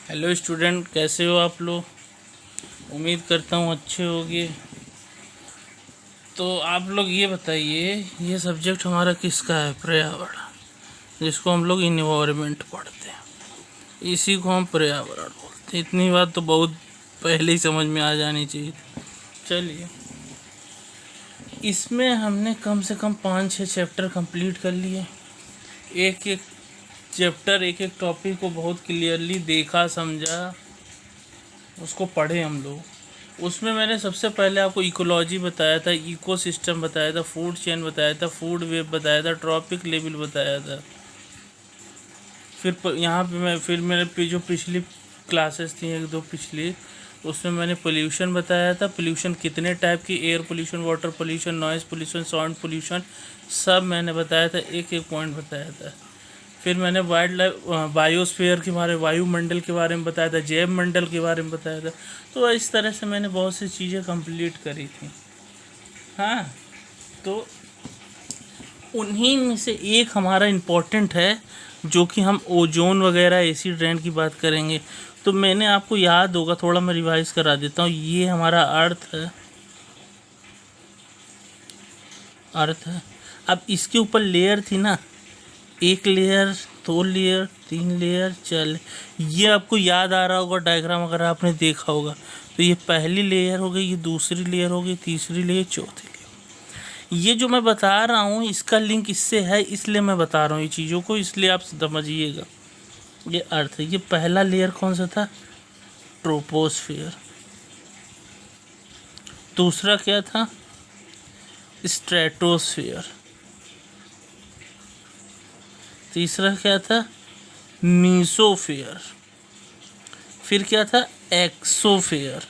Hello student, कैसे हो आप लोग। उम्मीद करता हूँ अच्छे होगे। तो आप लोग ये बताइए, ये सब्जेक्ट हमारा किसका है? पर्यावरण, जिसको हम लोग इन्वायरमेंट पढ़ते हैं, इसी को हम पर्यावरण बोलते हैं। इतनी बात तो बहुत पहले ही समझ में आ जानी चाहिए। चलिए, इसमें हमने कम से कम 5-6 चैप्टर कंप्लीट कर लिए। एक एक चैप्टर, एक एक टॉपिक को बहुत क्लियरली देखा, समझा, उसको पढ़े हम लोग। उसमें मैंने सबसे पहले आपको इकोलॉजी बताया था, इकोसिस्टम बताया था, फूड चेन बताया था, फूड वेब बताया था, ट्रॉपिक लेवल बताया था। यहाँ पे मेरे जो पिछली क्लासेस थी, एक दो पिछली, उसमें मैंने पोल्यूशन बताया था। पोल्यूशन कितने टाइप की, air pollution, water pollution, noise pollution, sound pollution, सब मैंने बताया था, एक एक पॉइंट बताया था। फिर मैंने वाइल्ड लाइफ, बायोस्फीयर के बारे, वायुमंडल के बारे में बताया था, जैव मंडल के बारे में बताया था। तो इस तरह से मैंने बहुत सी चीज़ें कंप्लीट करी थी। हाँ, तो उन्हीं में से एक हमारा इम्पोर्टेंट है, जो कि हम ओजोन वगैरह, एसिड रेन की बात करेंगे। तो मैंने आपको याद होगा, थोड़ा मैं रिवाइज करा देता हूँ। ये हमारा अर्थ है, अर्थ है। अब इसके ऊपर लेयर थी ना, एक लेयर, दो लेयर, तीन लेयर, चल, ये आपको याद आ रहा होगा डायग्राम, अगर आपने देखा होगा। तो ये पहली लेयर हो गई, ये दूसरी लेयर हो गई, तीसरी लेयर, चौथी लेयर। ये जो मैं बता रहा हूँ, इसका लिंक इससे है, इसलिए मैं बता रहा हूँ ये चीज़ों को, इसलिए आप समझिएगा। ये अर्थ है। ये पहला लेयर कौन सा था? ट्रोपोस्फियर। दूसरा क्या था? स्ट्रेटोस्फियर। तीसरा क्या था? मीसोफियर। फिर क्या था? एक्सोफियर।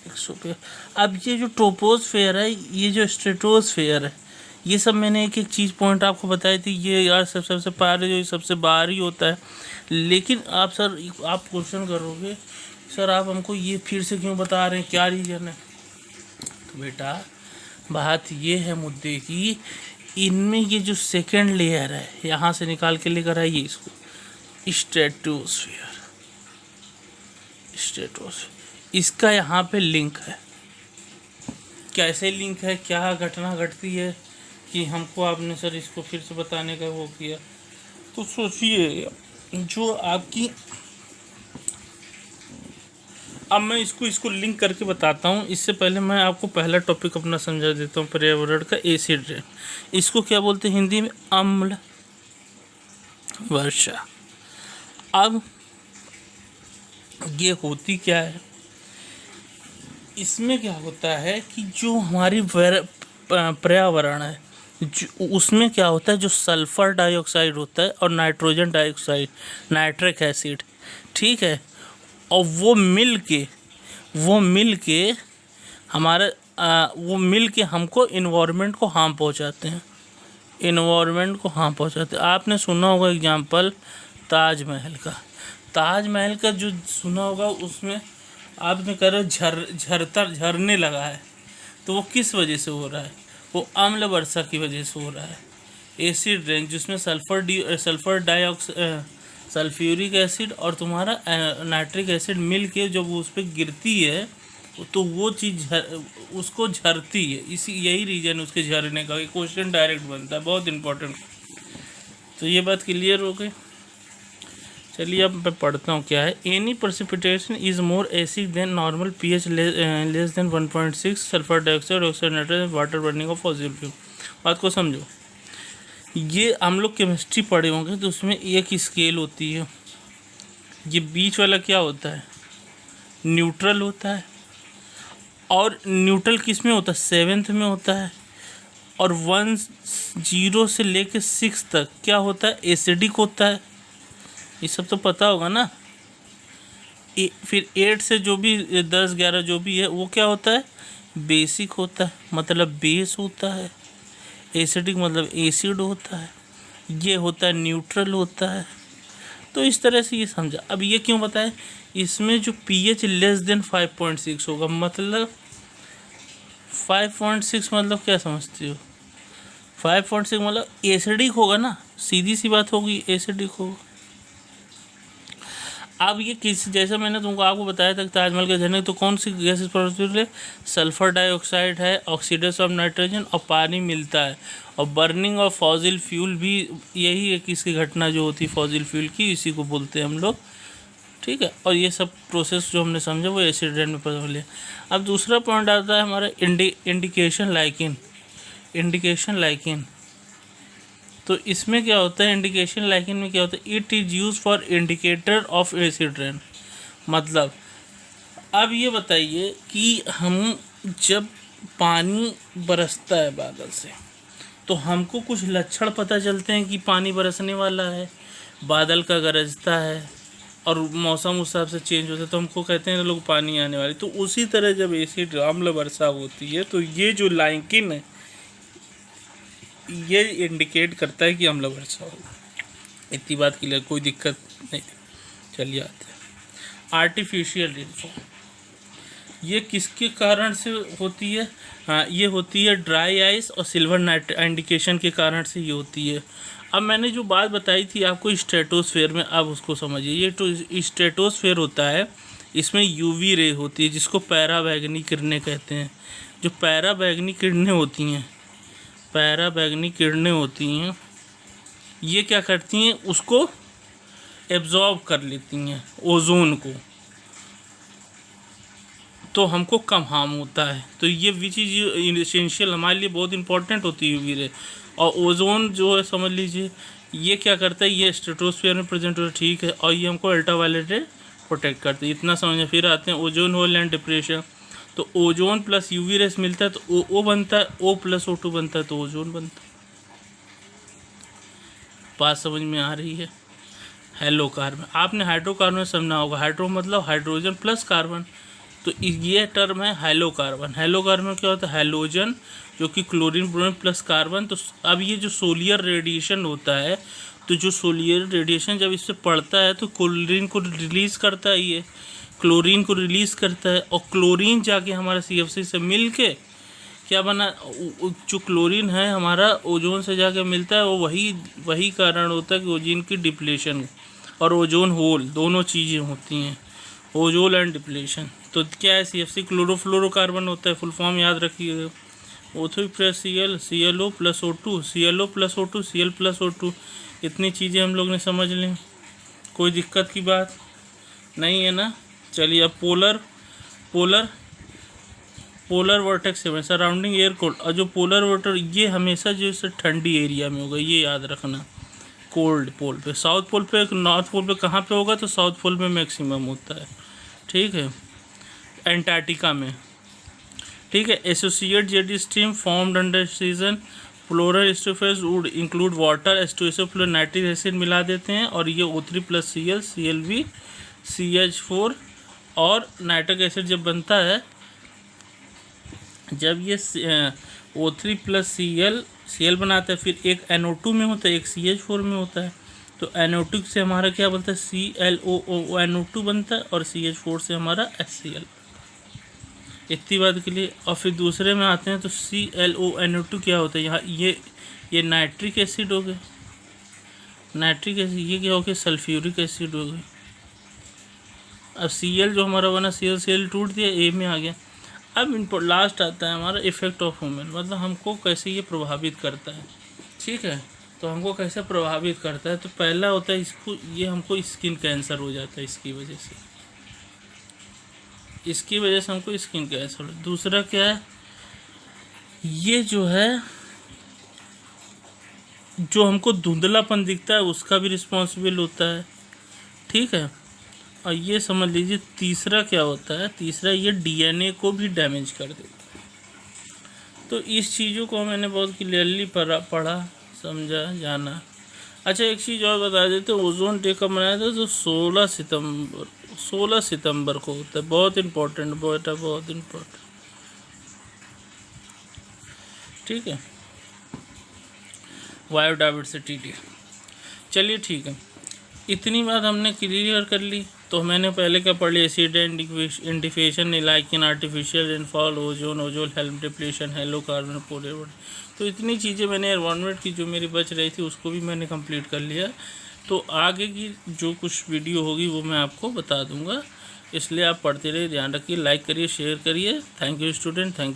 एक्सोफियर। अब ये जो ट्रोपोस्फियर है, ये जो स्ट्रेटोस्फियर है, ये सब मैंने एक एक चीज़ पॉइंट आपको बताई थी। ये यार सबसे पहले जो सबसे बाहरी होता है। लेकिन आप क्वेश्चन करोगे, सर आप हमको ये फिर से क्यों बता रहे हैं, क्या रीजन है? तो बेटा, बात ये है मुद्दे की, इनमें ये जो सेकेंड लेयर है, यहाँ से निकाल के लेकर आइए इसको, स्ट्रेटोस्फियर। स्ट्रेटोस्फियर, इसका यहाँ पे लिंक है। कैसे लिंक है, क्या घटना घटती है कि हमको आपने सर इसको फिर से बताने का वो किया? तो सोचिए, जो आपकी, अब मैं इसको लिंक करके बताता हूँ। इससे पहले मैं आपको पहला टॉपिक अपना समझा देता हूँ, पर्यावरण का। एसिड रेन, इसको क्या बोलते हैं हिंदी में? अम्ल वर्षा। अब ये होती क्या है, इसमें क्या होता है कि जो हमारी पर्यावरण है, उसमें क्या होता है, जो सल्फर डाइऑक्साइड होता है और नाइट्रोजन डाइऑक्साइड, नाइट्रिक एसिड, ठीक है, और वो मिल के हमारे वो मिल के हमको इन्वायरमेंट को हार्म पहुंचाते हैं। इन्वायरमेंट को हार्म पहुंचाते हैं। आपने सुना होगा एग्जांपल ताजमहल का। ताजमहल का जो सुना होगा, उसमें आपने कह रहे झरने लगा है, तो वो किस वजह से हो रहा है? वो अम्ल वर्षा की वजह से हो रहा है। एसिड रेन, जिसमें सल्फर डाइऑक्साइड, सल्फ्यूरिक एसिड और तुम्हारा नाइट्रिक एसिड मिल के जब उस पर गिरती है, तो वो चीज़ उसको झरती है। यही रीजन उसके झरने का। क्वेश्चन डायरेक्ट बनता है, बहुत इंपॉर्टेंट। तो ये बात क्लियर हो गई। चलिए, अब मैं पढ़ता हूँ क्या है। Any precipitation is more acid than normal, pH less than 1.6, sulphur dioxide, oxide, nitrogen, water burning of fossil fuel. बात को समझो। ये हम लोग केमिस्ट्री पढ़े होंगे, तो उसमें एक स्केल होती है। ये बीच वाला क्या होता है? न्यूट्रल होता है। और न्यूट्रल किस में होता है? 7th में होता है। और 0 से लेके 6 तक क्या होता है? एसिडिक होता है। ये सब तो पता होगा ना। फिर 8 से जो भी 10, 11 जो भी है, वो क्या होता है? बेसिक होता है, मतलब बेस होता है। एसिडिक मतलब एसिड होता है। ये होता है न्यूट्रल होता है। तो इस तरह से ये समझा। अब ये क्यों बताएं? इसमें जो पीएच लेस देन 5.6 होगा, मतलब 5.6 मतलब क्या समझते हो? 5.6 मतलब एसिडिक होगा ना, सीधी सी बात होगी, एसिडिक होगा। अब ये किस, जैसे मैंने तुमको आपको बताया था कि ताजमहल के झरने, तो कौन सी गैसेस प्रोड्यूस है? सल्फर डाइऑक्साइड है, ऑक्सीडेशन ऑफ नाइट्रोजन, और पानी मिलता है। और बर्निंग ऑफ फॉसिल फ्यूल भी यही एक इसकी घटना जो होती है फॉसिल फ्यूल की, इसी को बोलते हैं हम लोग। ठीक है, और ये सब प्रोसेस जो हमने समझा वो एसिड रेन में पता लिया। अब दूसरा पॉइंट आता है हमारा इंडिकेशन लाइकिन। इंडिकेशन लाइकिन, तो इसमें क्या होता है? इंडिकेशन लाइकिन में क्या होता है? It is use for indicator of acid rain. मतलब अब ये बताइए कि हम जब पानी बरसता है बादल से, तो हमको कुछ लक्षण पता चलते हैं कि पानी बरसने वाला है, बादल का गरजता है और मौसम उस हिसाब से चेंज होता है, तो हमको कहते हैं लोग पानी आने वाली। तो उसी तरह जब एसिड अम्ल वर्षा होती है तो ये जो लाइकिन है ये इंडिकेट करता है कि अम्ल वर्षा होगा। इतनी बात के लिए कोई दिक्कत नहीं। चलिए आते हैं आर्टिफिशियल रेनफॉल। ये किसके कारण से होती है? हाँ, ये होती है ड्राई आइस और सिल्वर नाइट इंडिकेशन के कारण से ये होती है। अब मैंने जो बात बताई थी आपको स्ट्रेटोस्फेयर में, अब उसको समझिए। ये तो स्ट्रेटोस्फेयर होता है, इसमें यूवी रे होती है जिसको पैराबैंगनी किरणें कहते हैं। जो पैराबैंगनी किरणें होती हैं, पैराबैंगनी किरणें होती हैं, ये क्या करती हैं? उसको एब्जॉर्ब कर लेती हैं ओजोन को, तो हमको कम हार्म होता है। तो ये भी चीज़ इसेंशियल हमारे लिए बहुत इंपॉर्टेंट होती है यूवी रे। और ओजोन जो है समझ लीजिए ये क्या करता है? ये स्ट्रेटोस्फेयर में प्रेजेंट होता है, ठीक है, और ये हमको अल्ट्रावायलेट रे प्रोटेक्ट करते हैं। इतना समझ। फिर आते हैं ओजोन होल एंड डिप्रेशन। तो ओजोन प्लस यूवी रेस मिलता है तो ओ बनता है, ओ प्लस O2 बनता है तो ओजोन बनता है। बात समझ में आ रही है? हेलोकार्बन, आपने हाइड्रोकार्बन समझा होगा। हाइड्रो मतलब हाइड्रोजन प्लस कार्बन, तो ये टर्म है हेलोकार्बन। हेलोकार्बन क्या होता है? हेलोजन जो कि क्लोरीन ब्रोमीन प्लस कार्बन। तो अब ये जो सोलियर रेडिएशन होता है, तो जो सोलियर रेडिएशन जब इससे पड़ता है तो क्लोरीन को रिलीज़ करता है, ये क्लोरीन को रिलीज़ करता है, और क्लोरीन जाके हमारा CFC से मिल के क्या बना? जो क्लोरीन है हमारा ओजोन से जाके मिलता है, वो वही कारण होता है कि ओजोन की डिप्लेशन और ओजोन होल दोनों चीज़ें होती हैं, ओजोन एंड डिप्लेशन। तो क्या है? CFC क्लोरोफ्लोरोकार्बन होता है, फुल फॉर्म याद रखिएगा। O3 plus Cl, ClO plus O2, ClO plus O2, Cl plus O2। इतनी चीज़ें हम लोग ने समझ लें, कोई दिक्कत की बात नहीं है ना। चलिए अब polar vertex seven surrounding air cold. और जो पोलर वाटर ये हमेशा जो है ठंडी एरिया में होगा, ये याद रखना। कोल्ड पोल पे, साउथ पोल पे, नॉर्थ पोल पे कहाँ पे होगा? तो साउथ पोल में मैक्सिमम होता है, ठीक है, एंटार्क्टिका में, ठीक है। Associate jet stream formed under season polar stoppage would include water H2SO nitric acid मिला देते हैं, और ये O3 plus Cl, ClV, CH4 और नाइट्रिक एसिड जब बनता है, जब ये O3 प्लस Cl बनाता है, फिर एक NO2 में होता है, एक CH4 में होता है। तो NO2 से हमारा क्या बनता है? ClONO2 बनता है, और CH4 से हमारा HCl। इतनी बात के लिए। और फिर दूसरे में आते हैं तो ClONO2 क्या होता है? यहाँ ये नाइट्रिक एसिड हो गए, नाइट्रिक एसिड। ये क्या हो गया? सल्फ्यूरिक एसिड हो गए। अब Cl जो हमारा बना, Cl टूट दिया, A में आ गया। अब इन पर लास्ट आता है हमारा इफेक्ट ऑफ ह्यूमन, मतलब हमको कैसे ये प्रभावित करता है, ठीक है। तो हमको कैसे प्रभावित करता है? तो पहला होता है इसको, ये हमको स्किन कैंसर हो जाता है इसकी वजह से हमको स्किन कैंसर। दूसरा क्या है? ये जो है, जो हमको धुंधलापन दिखता है उसका भी रिस्पॉन्सिबल होता है, ठीक है। और ये समझ लीजिए तीसरा क्या होता है? तीसरा ये DNA को भी डैमेज कर देता है। तो इस चीज़ों को मैंने बहुत क्लियरली पढ़ा समझा जाना। अच्छा एक चीज़ और बता देते, ओजोन डे कब मनाया था? तो 16 सितंबर को होता है। बहुत इम्पोर्टेंट, बहुत इम्पोर्टेंट, ठीक है। Biodiversity day. चलिए ठीक है, इतनी बात हमने क्लियर कर ली। तो मैंने पहले क्या पढ़ लिया? एसिड इंडिफेशन, लाइकिन, आर्टिफिशियल रेनफॉल, ओजोन हेल्म डिप्लेशन, हेलोकार्बन, पोलर। तो इतनी चीज़ें मैंने एनवायरनमेंट की जो मेरी बच रही थी उसको भी मैंने कंप्लीट कर लिया, तो आगे की जो कुछ वीडियो होगी वो मैं आपको बता दूंगा, इसलिए आप पढ़ते रहिए, ध्यान रखिए, लाइक करिए, शेयर करिए। Thank you student, thank you.